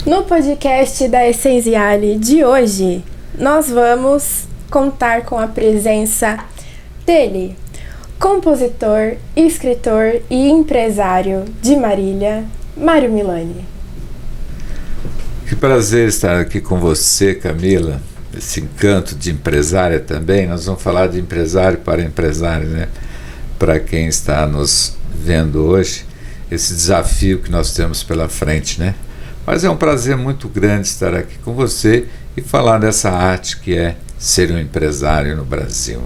No podcast da Essenziale de hoje, nós vamos contar com a presença dele, compositor, escritor e empresário de Marília, Mário Milani. Que prazer estar aqui com você, Camila. Esse encanto de empresária também. Nós vamos falar de empresário para empresário, né? Para quem está nos vendo hoje, esse desafio que nós temos pela frente, né? Mas é um prazer muito grande estar aqui com você e falar dessa arte que é ser um empresário no Brasil.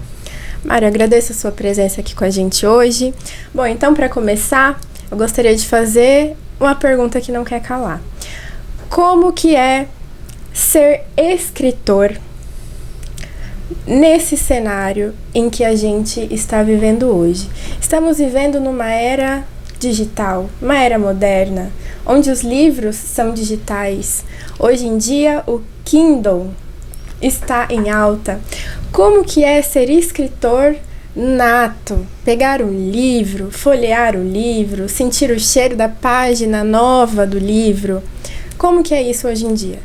Mário, agradeço a sua presença aqui com a gente hoje. Bom, então, para começar, eu gostaria de fazer uma pergunta que não quer calar. Como que é ser escritor nesse cenário em que a gente está vivendo hoje? Estamos vivendo numa era digital, uma era moderna, onde os livros são digitais. Hoje em dia, o Kindle está em alta. Como que é ser escritor nato? Pegar um livro, folhear o livro, sentir o cheiro da página nova do livro. Como que é isso hoje em dia?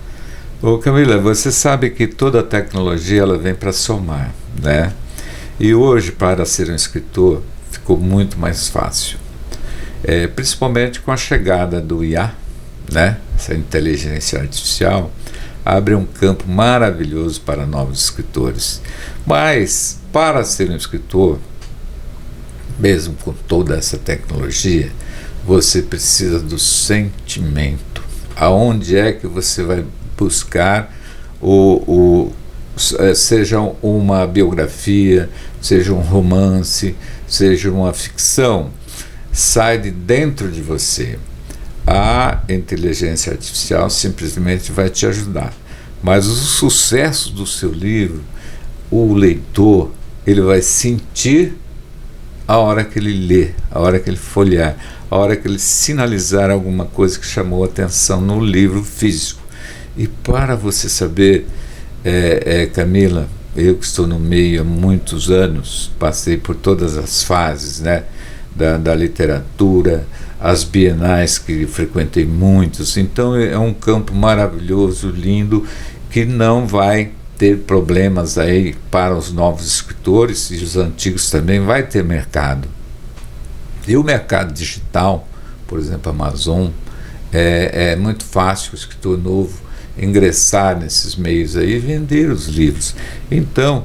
Ô Camila, você sabe que toda a tecnologia ela vem para somar, né? E hoje, para ser um escritor, ficou muito mais fácil. Principalmente com a chegada do IA, né? Essa inteligência artificial abre um campo maravilhoso para novos escritores. Mas, para ser um escritor, mesmo com toda essa tecnologia, você precisa do sentimento. Aonde é que você vai buscar seja uma biografia, seja um romance, seja uma ficção, sai de dentro de você. A inteligência artificial simplesmente vai te ajudar. Mas o sucesso do seu livro, o leitor, ele vai sentir a hora que ele lê, a hora que ele folhear, a hora que ele sinalizar alguma coisa que chamou a atenção no livro físico. E para você saber, Camila, eu que estou no meio há muitos anos, passei por todas as fases, né, da literatura, as bienais que frequentei muitos, então é um campo maravilhoso, lindo, que não vai ter problemas aí para os novos escritores, e os antigos também vai ter mercado. E o mercado digital, por exemplo, Amazon, é muito fácil o escritor novo ingressar nesses meios aí e vender os livros. Então,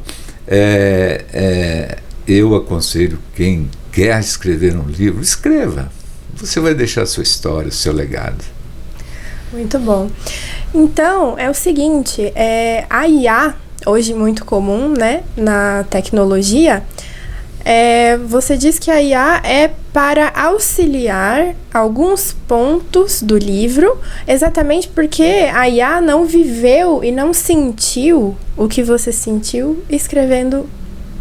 eu aconselho quem quer escrever um livro, escreva. Você vai deixar a sua história, o seu legado. Muito bom. Então, é o seguinte, a IA, hoje muito comum, né, na tecnologia, você diz que a IA é para auxiliar alguns pontos do livro, exatamente porque a IA não viveu e não sentiu o que você sentiu escrevendo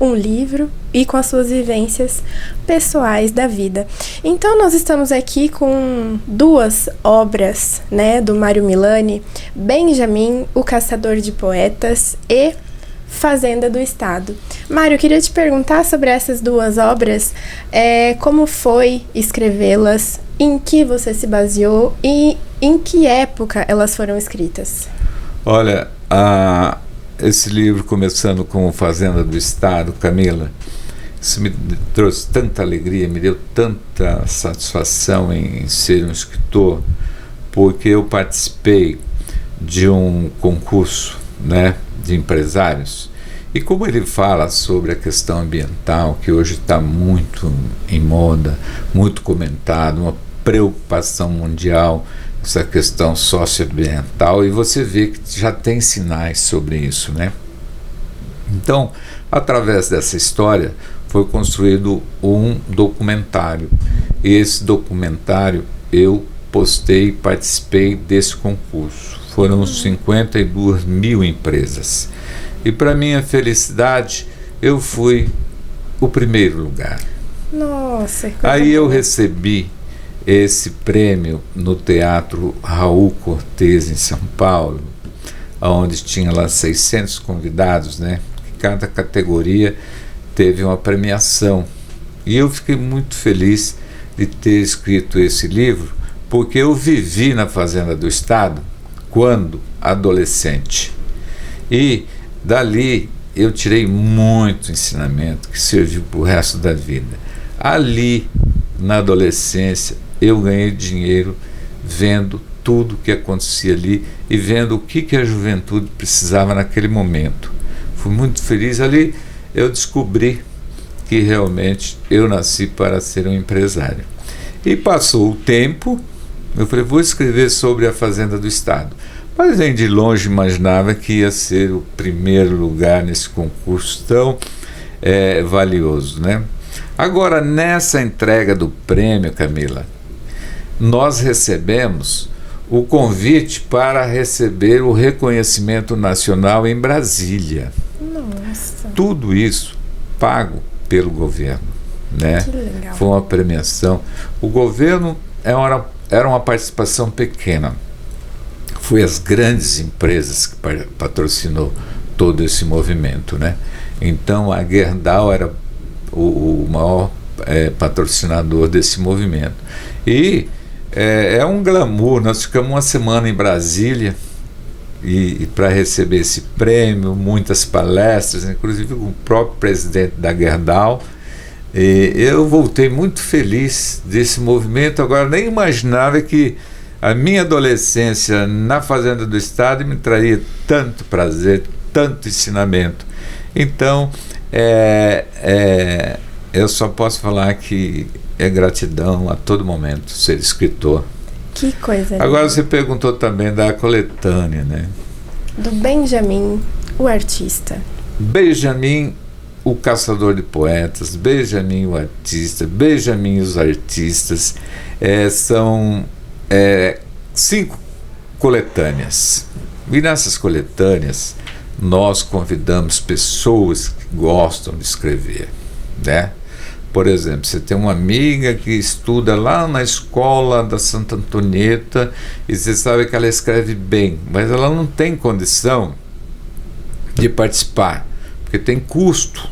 um livro e com as suas vivências pessoais da vida. Então nós estamos aqui com duas obras, né, do Mário Milani, Benjamin, o Caçador de Poetas, e Fazenda do Estado. Mário, eu queria te perguntar sobre essas duas obras, como foi escrevê-las, em que você se baseou e em que época elas foram escritas? Olha, esse livro, começando com Fazenda do Estado, Camila, isso me trouxe tanta alegria, me deu tanta satisfação em ser um escritor, porque eu participei de um concurso, né, de empresários, e como ele fala sobre a questão ambiental, que hoje está muito em moda, muito comentado, uma preocupação mundial, essa questão socioambiental, e você vê que já tem sinais sobre isso, né? Então, através dessa história, foi construído um documentário. E esse documentário eu postei, participei desse concurso. Foram 52 mil empresas. E para minha felicidade, eu fui o primeiro lugar. Nossa! Aí eu recebi esse prêmio no Teatro Raul Cortez, em São Paulo, onde tinha lá 600 convidados, né? Cada categoria teve uma premiação. E eu fiquei muito feliz de ter escrito esse livro, porque eu vivi na Fazenda do Estado quando adolescente. E dali eu tirei muito ensinamento que serviu para o resto da vida. Ali, na adolescência, eu ganhei dinheiro vendo tudo o que acontecia ali e vendo o que a juventude precisava naquele momento. Fui muito feliz. Ali eu descobri que realmente eu nasci para ser um empresário. E passou o tempo, eu falei, vou escrever sobre a Fazenda do Estado. Mas nem de longe imaginava que ia ser o primeiro lugar nesse concurso tão valioso, né? Agora, nessa entrega do prêmio, Camila, nós recebemos o convite para receber o reconhecimento nacional em Brasília. Nossa. Tudo isso pago pelo governo, né? Que legal. Foi uma premiação. O governo era uma participação pequena. Foi as grandes empresas que patrocinou todo esse movimento, né? Então a Gerdau era o maior patrocinador desse movimento. E é um glamour. Nós ficamos uma semana em Brasília e para receber esse prêmio, muitas palestras, inclusive com o próprio presidente da Gerdau. E eu voltei muito feliz desse movimento. Agora, nem imaginava que a minha adolescência na Fazenda do Estado me traria tanto prazer, tanto ensinamento. Então, eu só posso falar que é gratidão a todo momento ser escritor. Que coisa linda. Agora você perguntou também da coletânea, né? Do Benjamin, o artista. Benjamin, o caçador de poetas, Benjamin, o artista, Benjamin, os artistas, são 5 coletâneas. E nessas coletâneas nós convidamos pessoas que gostam de escrever, né? Por exemplo, você tem uma amiga que estuda lá na escola da Santa Antonieta e você sabe que ela escreve bem, mas ela não tem condição de participar, porque tem custo,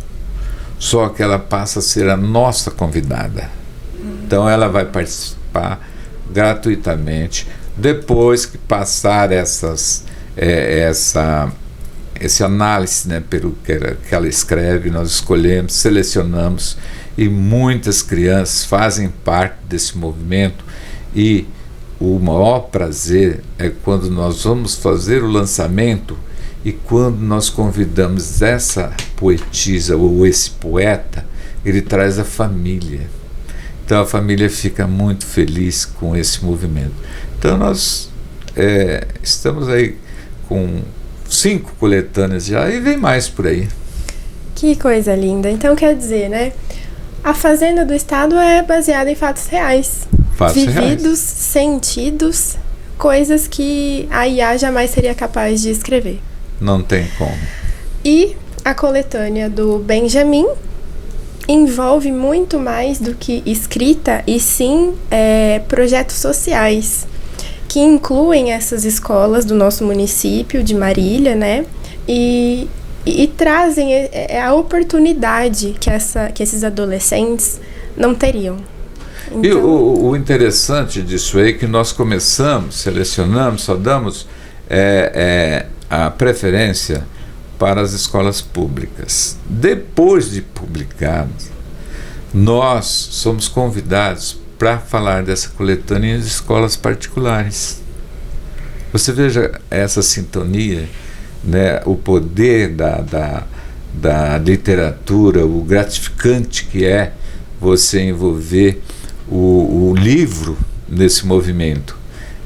só que ela passa a ser a nossa convidada. Então ela vai participar gratuitamente. Depois que passar esse análise, né, pelo que ela escreve, nós escolhemos, selecionamos, e muitas crianças fazem parte desse movimento. E o maior prazer é quando nós vamos fazer o lançamento e quando nós convidamos essa poetisa ou esse poeta, ele traz a família. Então a família fica muito feliz com esse movimento. Então nós estamos aí com 5 coletâneas já e vem mais por aí. Que coisa linda. Então quer dizer, né? A Fazenda do Estado é baseada em fatos reais. Vividos, reais. Sentidos, coisas que a IA jamais seria capaz de escrever. Não tem como. E a coletânea do Benjamin envolve muito mais do que escrita, e sim projetos sociais, que incluem essas escolas do nosso município de Marília, né? E trazem a oportunidade que esses adolescentes não teriam. Então, e o interessante disso é que nós selecionamos, só damos a preferência para as escolas públicas. Depois de publicados, nós somos convidados para falar dessa coletânea em escolas particulares. Você veja essa sintonia, né, o poder da literatura, o gratificante que é você envolver o livro nesse movimento.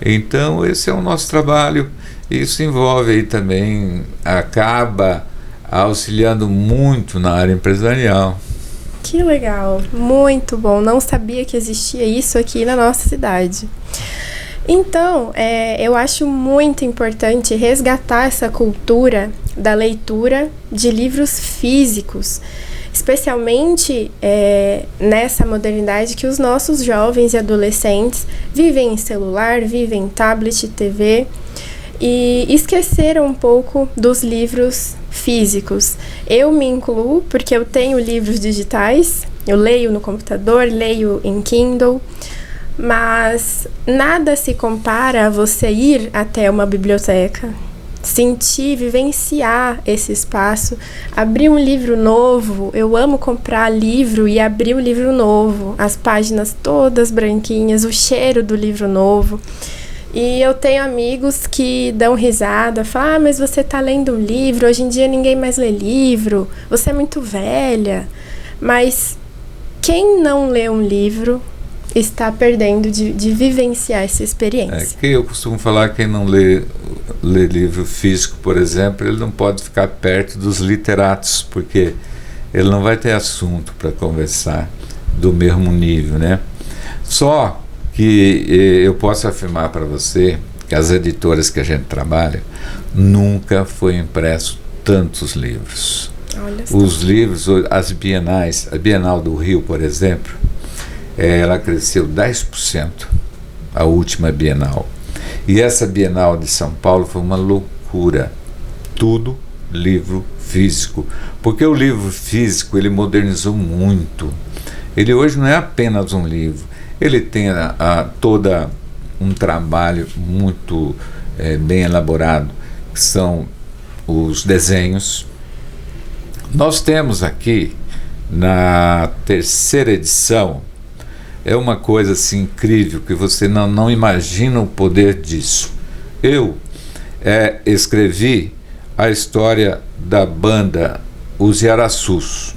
Então esse é o nosso trabalho. Isso envolve aí também, acaba auxiliando muito na área empresarial. Que legal, muito bom. Não sabia que existia isso aqui na nossa cidade. Então, eu acho muito importante resgatar essa cultura da leitura de livros físicos, especialmente nessa modernidade que os nossos jovens e adolescentes vivem em celular, vivem em tablet, TV, e esqueceram um pouco dos livros físicos. Eu me incluo porque eu tenho livros digitais, eu leio no computador, leio em Kindle, Mas nada se compara a você ir até uma biblioteca, sentir, vivenciar esse espaço, abrir um livro novo. Eu amo comprar livro e abrir um livro novo, as páginas todas branquinhas, o cheiro do livro novo. E eu tenho amigos que dão risada, falam, mas você tá lendo um livro, hoje em dia ninguém mais lê livro, você é muito velha. Mas quem não lê um livro está perdendo de vivenciar essa experiência. Que eu costumo falar, quem não lê livro físico, por exemplo, ele não pode ficar perto dos literatos, porque ele não vai ter assunto para conversar do mesmo nível, né? Só que eu posso afirmar para você que as editoras que a gente trabalha nunca foi impresso tantos livros. Olha só. Os livros, as bienais, a Bienal do Rio, por exemplo, ela cresceu 10%, a última Bienal. E essa Bienal de São Paulo foi uma loucura. Tudo livro físico. Porque o livro físico, ele modernizou muito. Ele hoje não é apenas um livro. Ele tem toda um trabalho muito bem elaborado, que são os desenhos. Nós temos aqui, na 3ª edição, é uma coisa assim incrível, que você não imagina o poder disso. Eu escrevi a história da banda Os Iaraçus.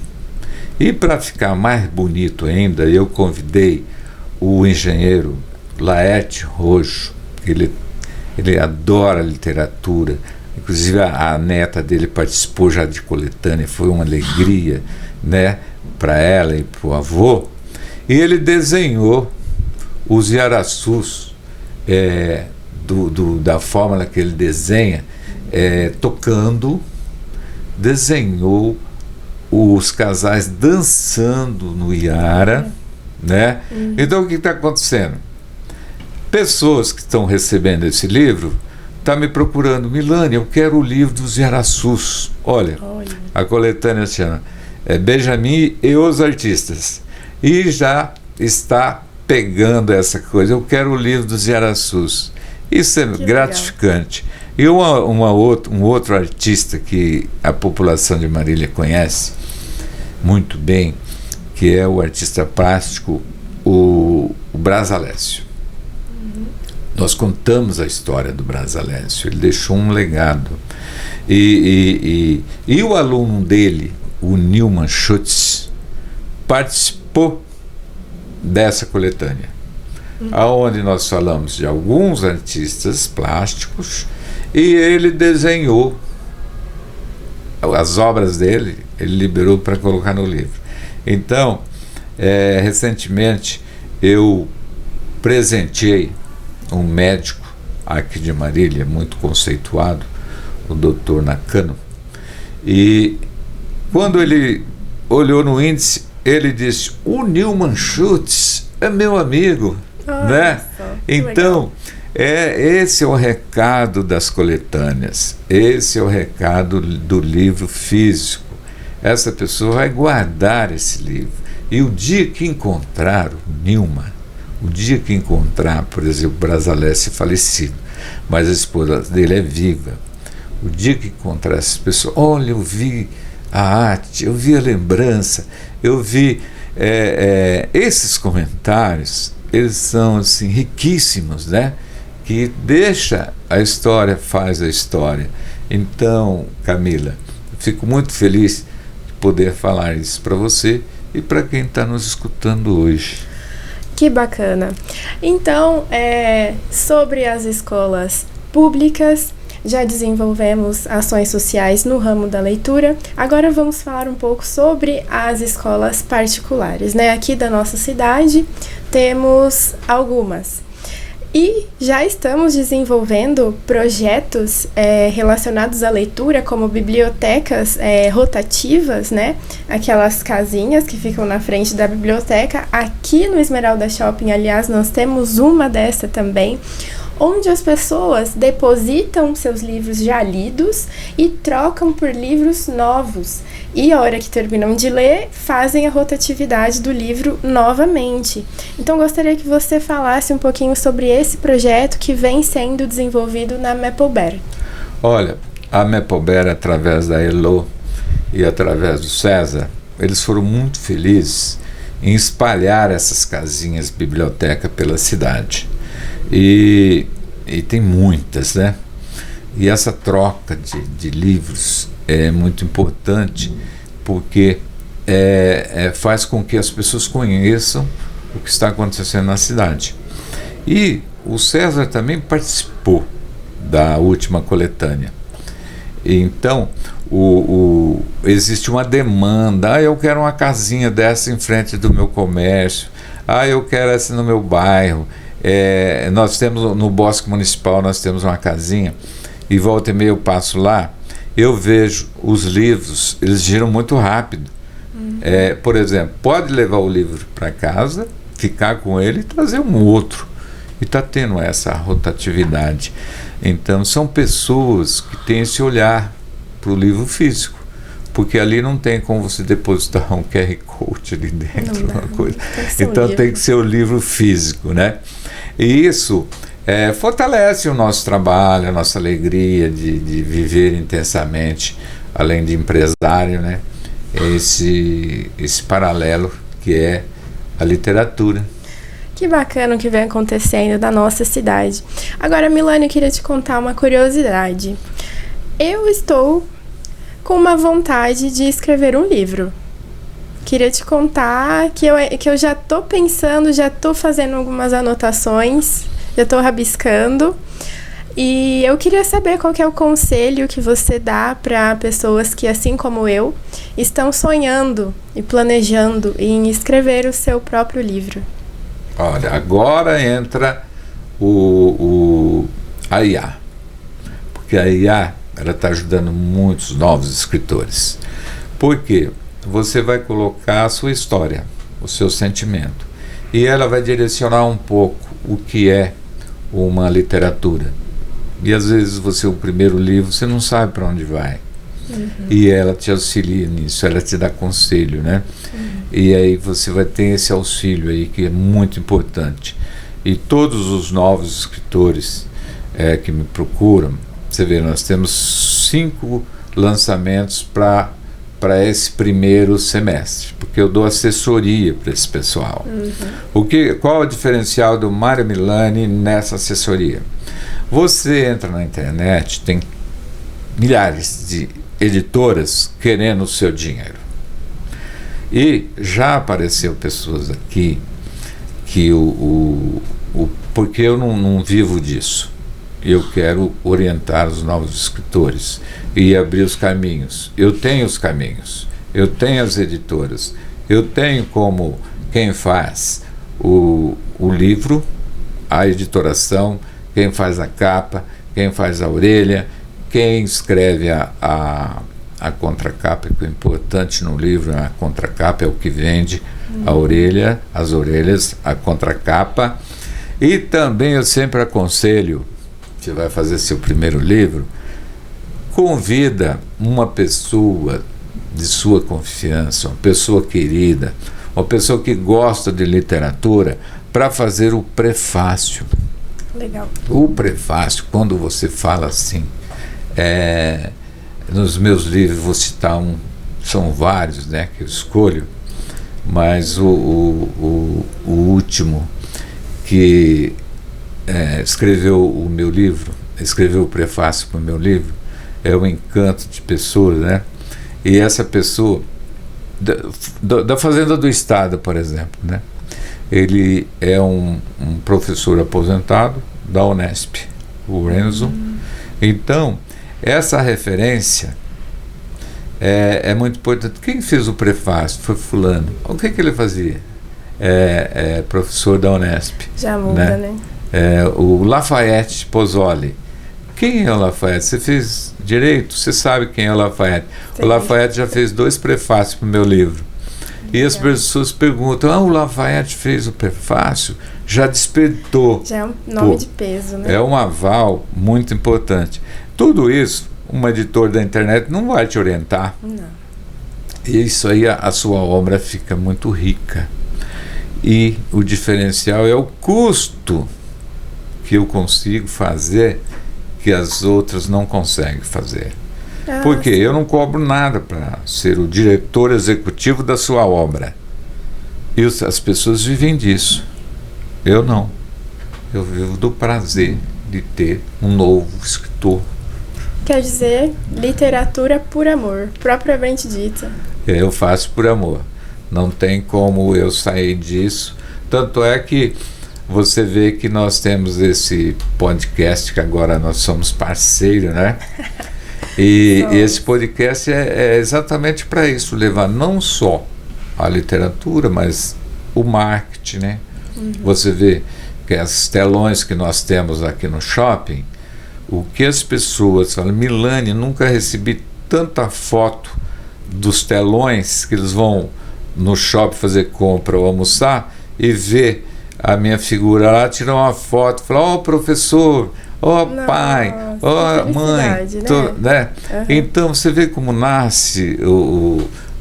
E para ficar mais bonito ainda, eu convidei o engenheiro Laerte Rojo. Ele adora literatura. Inclusive a neta dele participou já de coletânea, foi uma alegria, né, para ela e para o avô. E ele desenhou os Iaraçus da forma que ele desenha, tocando, desenhou os casais dançando no Iara, né? Então o que está acontecendo? Pessoas que estão recebendo esse livro estão me procurando, Milani, eu quero o livro dos Iaraçus. Olha, a coletânea se chama Benjamin e os Artistas. E já está pegando essa coisa. Eu quero o livro dos Iaraçus. Isso é gratificante. Legal. E um outro artista que a população de Marília conhece muito bem, que é o artista plástico, o Brasalécio. Nós contamos a história do Brasalécio. Ele deixou um legado. E o aluno dele, o Nilman Schutz, participou dessa coletânea, aonde nós falamos de alguns artistas plásticos, e ele desenhou as obras dele, ele liberou para colocar no livro. Então, recentemente eu presenteei um médico aqui de Marília, muito conceituado, o Dr. Nakano, e quando ele olhou no índice, ele disse, o Nilman Schutz é meu amigo, né? Então, esse é o recado das coletâneas, esse é o recado do livro físico. Essa pessoa vai guardar esse livro, e o dia que encontrar o Nilman, o dia que encontrar, por exemplo, Brasalécio falecido, mas a esposa dele é viva, o dia que encontrar essa pessoa, olha, eu vi a arte, eu vi a lembrança, eu vi esses comentários, eles são assim riquíssimos, né? Que deixa a história, faz a história. Então, Camila, eu fico muito feliz de poder falar isso para você e para quem está nos escutando hoje. Que bacana. Então, sobre as escolas públicas, já desenvolvemos ações sociais no ramo da leitura. Agora vamos falar um pouco sobre as escolas particulares, né? Aqui da nossa cidade temos algumas. E já estamos desenvolvendo projetos relacionados à leitura, como bibliotecas rotativas, né? Aquelas casinhas que ficam na frente da biblioteca. Aqui no Esmeralda Shopping, aliás, nós temos uma dessa também, onde as pessoas depositam seus livros já lidos e trocam por livros novos. E a hora que terminam de ler, fazem a rotatividade do livro novamente. Então, gostaria que você falasse um pouquinho sobre esse projeto que vem sendo desenvolvido na Maplebear. Olha, a Maplebear, através da Elo e através do César, eles foram muito felizes em espalhar essas casinhas biblioteca pela cidade. E tem muitas, né? E essa troca de livros é muito importante, porque faz com que as pessoas conheçam o que está acontecendo na cidade. E o César também participou da última coletânea. Então, existe uma demanda. Eu quero uma casinha dessa em frente do meu comércio. Eu quero essa no meu bairro. Nós temos no Bosque Municipal, nós temos uma casinha, e volta e meia eu passo lá, eu vejo os livros, eles giram muito rápido. Por exemplo, pode levar o livro para casa, ficar com ele e trazer um outro. E está tendo essa rotatividade. Então, são pessoas que têm esse olhar para o livro físico, porque ali não tem como você depositar um QR Code ali dentro, uma coisa. Então, tem que ser o livro físico, né? E isso fortalece o nosso trabalho, a nossa alegria de viver intensamente, além de empresário, né? Esse paralelo que é a literatura. Que bacana o que vem acontecendo na nossa cidade. Agora, Milane, eu queria te contar uma curiosidade. Eu estou com uma vontade de escrever um livro. Queria te contar que eu já estou pensando, já estou fazendo algumas anotações, já estou rabiscando. E eu queria saber qual que é o conselho que você dá para pessoas que, assim como eu, estão sonhando e planejando em escrever o seu próprio livro. Olha, agora entra a IA, porque a IA está ajudando muitos novos escritores. Por quê? Você vai colocar a sua história, o seu sentimento, e ela vai direcionar um pouco o que é uma literatura. E às vezes o primeiro livro, você não sabe para onde vai. E ela te auxilia nisso, ela te dá conselho, né? E aí você vai ter esse auxílio aí que é muito importante. E todos os novos escritores que me procuram, você vê, nós temos 5 lançamentos para esse primeiro semestre, porque eu dou assessoria para esse pessoal. Qual é o diferencial do Mário Milani nessa assessoria? Você entra na internet, tem milhares de editoras querendo o seu dinheiro. E já apareceu pessoas aqui que porque eu não vivo disso. Eu quero orientar os novos escritores e abrir os caminhos. Eu tenho os caminhos, eu tenho as editoras, eu tenho como quem faz o livro, a editoração, quem faz a capa, quem faz a orelha, quem escreve a contracapa, que é importante no livro, a contracapa é o que vende, a orelha, as orelhas, a contracapa. E também eu sempre aconselho, você vai fazer seu primeiro livro, convida uma pessoa de sua confiança, uma pessoa querida, uma pessoa que gosta de literatura, para fazer o prefácio. Legal. O prefácio, quando você fala assim, nos meus livros, vou citar são vários, né, que eu escolho, mas o último que escreveu o meu livro, escreveu o prefácio para o meu livro, é o Encanto de Pessoas, né? E essa pessoa, da Fazenda do Estado, por exemplo, né? Ele é um professor aposentado da Unesp, o Renzo. Então, essa referência é muito importante. Quem fez o prefácio foi fulano. O que ele fazia? Professor da Unesp. Já muda, né? O Lafayette Pozzoli. Quem é o Lafayette? Você fez direito? Você sabe quem é o Lafayette? Sim. O Lafayette já fez 2 prefácios para o meu livro. E as pessoas perguntam, o Lafayette fez o prefácio, já despertou. Já é um nome de peso, né? É um aval muito importante. Tudo isso, um editor da internet não vai te orientar. Não. E isso aí, a sua obra fica muito rica. E o diferencial é o custo que eu consigo fazer que as outras não conseguem fazer. Porque eu não cobro nada para ser o diretor executivo da sua obra. E as pessoas vivem disso. Eu não. Eu vivo do prazer de ter um novo escritor. Quer dizer, literatura por amor, propriamente dita. Eu faço por amor. Não tem como eu sair disso. Tanto é que você vê que nós temos esse podcast, que agora nós somos parceiros, né? E esse podcast é exatamente para isso, levar não só a literatura, mas o marketing, né? Você vê que as telões que nós temos aqui no shopping, o que as pessoas falam, Milani, nunca recebi tanta foto dos telões, que eles vão no shopping fazer compra ou almoçar e ver a minha figura lá, tirar uma foto, falar, professor, pai, mãe, né? Então você vê como nasce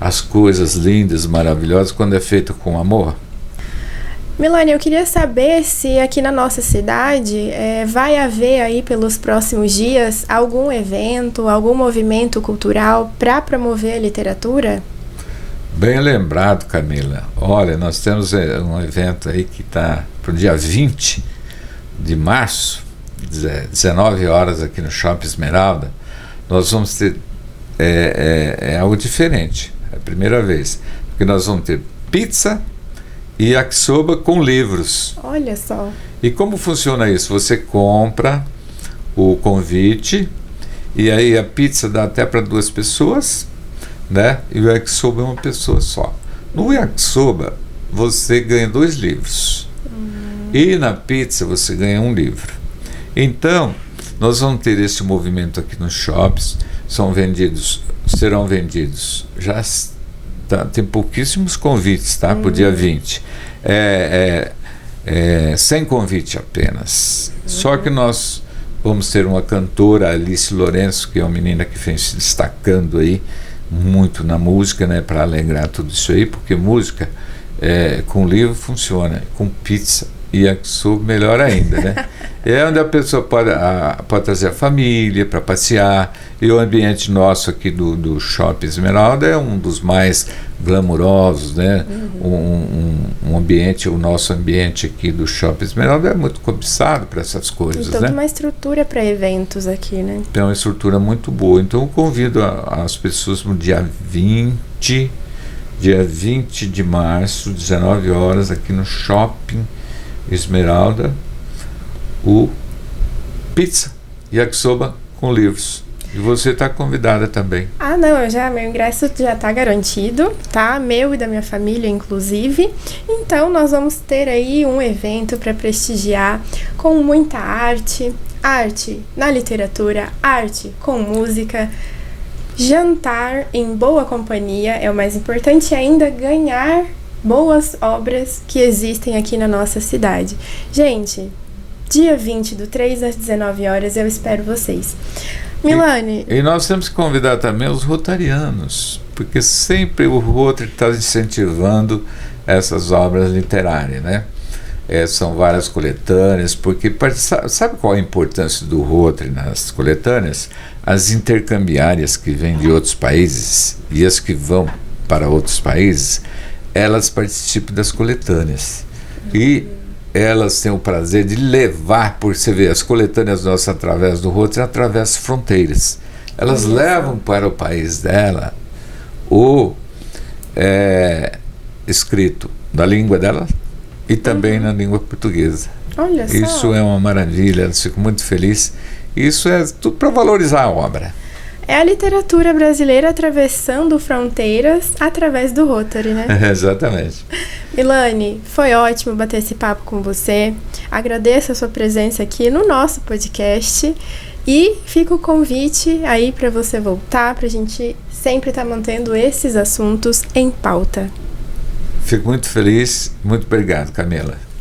as coisas lindas, maravilhosas, quando é feito com amor. Milani, eu queria saber se aqui na nossa cidade vai haver aí pelos próximos dias algum evento, algum movimento cultural para promover a literatura? Bem lembrado, Camila. Olha, nós temos um evento aí que está para o dia 20 de março, 19 horas aqui no Shopping Esmeralda. Nós vamos ter algo diferente, é a primeira vez, porque nós vamos ter pizza e yakisoba com livros. Olha só. E como funciona isso? Você compra o convite e aí a pizza dá até para 2 pessoas, né? E o yakisoba é uma pessoa só. No yakisoba você ganha 2 livros e na pizza você ganha 1 livro. Então nós vamos ter esse movimento aqui nos shops. Serão vendidos já tem pouquíssimos convites, tá? Para o dia 20 sem convite apenas. Só que nós vamos ter uma cantora, Alice Lourenço, que é uma menina que vem se destacando aí muito na música, né, para alegrar tudo isso aí, porque música com livro funciona, com pizza e yakisoba melhor ainda, né? É onde a pessoa pode trazer a família para passear, e o ambiente nosso aqui do Shopping Esmeralda é um dos mais glamurosos, né? Um ambiente, o nosso ambiente aqui do Shopping Esmeralda é muito cobiçado para essas coisas, então, né? Tem uma estrutura para eventos aqui, né? Tem uma estrutura muito boa. Então eu convido as pessoas no dia 20 de março, 19 horas, aqui no Shopping Esmeralda, o pizza e yakisoba com livros. E você está convidada também. Não, meu ingresso já está garantido, tá? Meu e da minha família, inclusive. Então, nós vamos ter aí um evento para prestigiar com muita arte na literatura, arte com música, jantar em boa companhia, é o mais importante, e ainda ganhar boas obras que existem aqui na nossa cidade. Gente, dia 20 do 3 às 19 horas, eu espero vocês. Milani. E nós temos que convidar também os rotarianos, porque sempre o Rotary está incentivando essas obras literárias, né? São várias coletâneas, porque sabe qual a importância do Rotary nas coletâneas? As intercambiárias que vêm de outros países e as que vão para outros países, elas participam das coletâneas. E elas têm o prazer de levar, por você ver, as coletâneas nossas através do Rotary atravessam fronteiras. Elas levam para o país dela o escrito da língua dela e também na língua portuguesa. Olha só. Isso é uma maravilha, eu fico muito feliz. Isso é tudo para valorizar a obra. É a literatura brasileira atravessando fronteiras através do Rotary, né? Exatamente. Milani, foi ótimo bater esse papo com você. Agradeço a sua presença aqui no nosso podcast. E fica o convite aí para você voltar, para a gente sempre estar mantendo esses assuntos em pauta. Fico muito feliz. Muito obrigado, Camila.